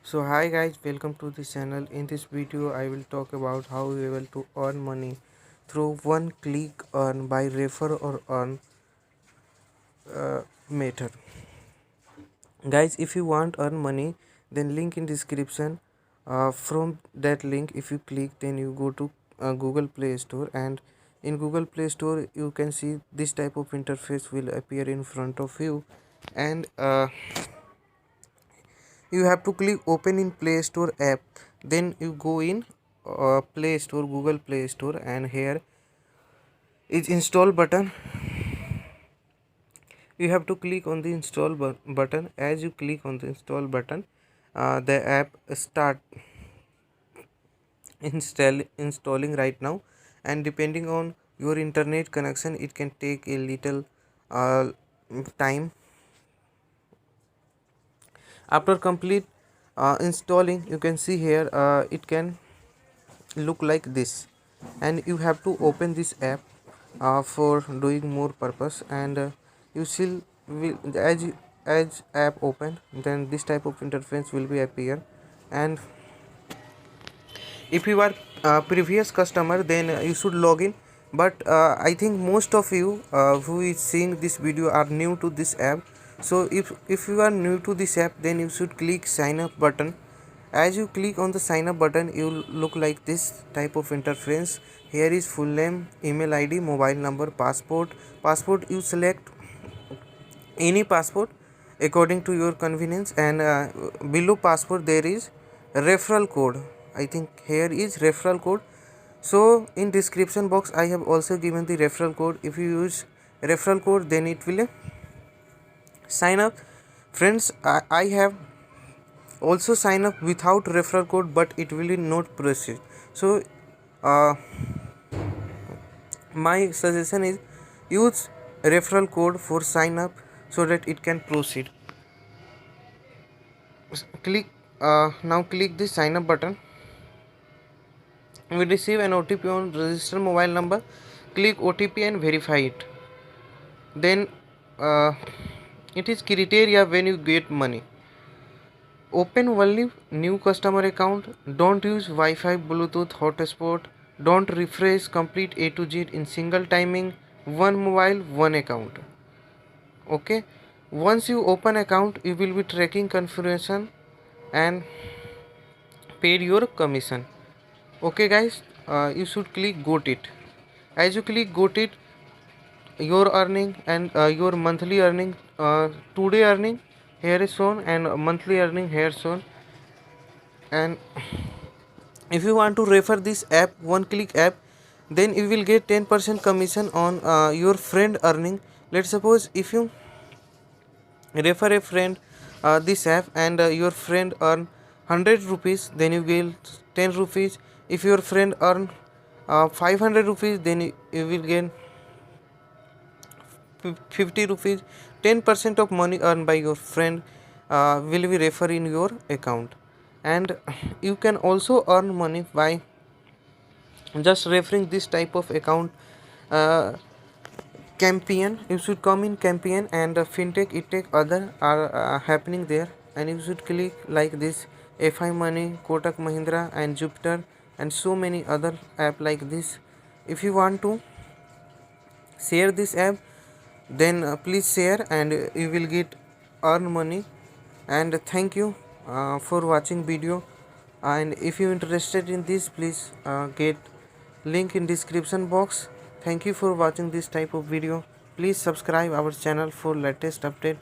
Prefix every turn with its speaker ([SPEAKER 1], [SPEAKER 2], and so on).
[SPEAKER 1] So hi guys, welcome to this channel. In this video I will talk about how you able to earn money through one click earn by refer or earn method. Guys, if you want earn money, then link in description. From that link, if you click, then you go to Google Play Store, and in Google Play Store you can see this type of interface will appear in front of you. And you have to click open in Play Store app, then you go in Play Store, Google Play Store, and here is install button. You have to click on the install button. As you click on the install button, the app start installing right now, and depending on your internet connection it can take a little uh, time. After complete installing, you can see here it can look like this, and you have to open this app for doing more purpose. And you still will, as app open, then this type of interface will be appear. And if you are previous customer, then you should log in. But I think most of you who is seeing this video are new to this app. So if you are new to this app, then you should click sign up button. As you click on the sign up button, you will look like this type of interface. Here is full name, email id, mobile number, passport. You select any passport according to your convenience. And below passport there is referral code. I think here is referral code. So in description box I have also given the referral code. If you use referral code, then it will sign up. Friends, I have also sign up without referral code, but it will not proceed. So uh, my suggestion is use referral code for sign up so that it can proceed. Click now click the sign up button. We receive an OTP on registered mobile number. Click OTP and verify it. Then uh, it is criteria when you get money. Open only new customer account. Don't use Wi-Fi, Bluetooth, hotspot. Don't refresh complete A to Z in single timing. One mobile, one account. Okay. Once you open account, you will be tracking configuration and paid your commission. Okay guys, you should click got it. As you click got it, your earning and your monthly earning, today earning here is shown, and monthly earning here shown. And if you want to refer this app, one click app, then you will get 10% commission on your friend earning. Let's suppose if you refer a friend this app, and your friend earn 100 rupees, then you get 10 rupees. If your friend earn 500 rupees, then you will gain 50 rupees. 10% of money earned by your friend will be refer in your account. And you can also earn money by just referring this type of account. uh, Campaign, you should come in campaign, and fintech, edtech, other are happening there. And you should click like this: fi money, Kotak Mahindra, and Jupiter, and so many other app like this. If you want to share this app, then please share, and you will get earn money. And thank you for watching video. And if you interested in this, please get link in description box. Thank you for watching this type of video. Please subscribe our channel for latest update.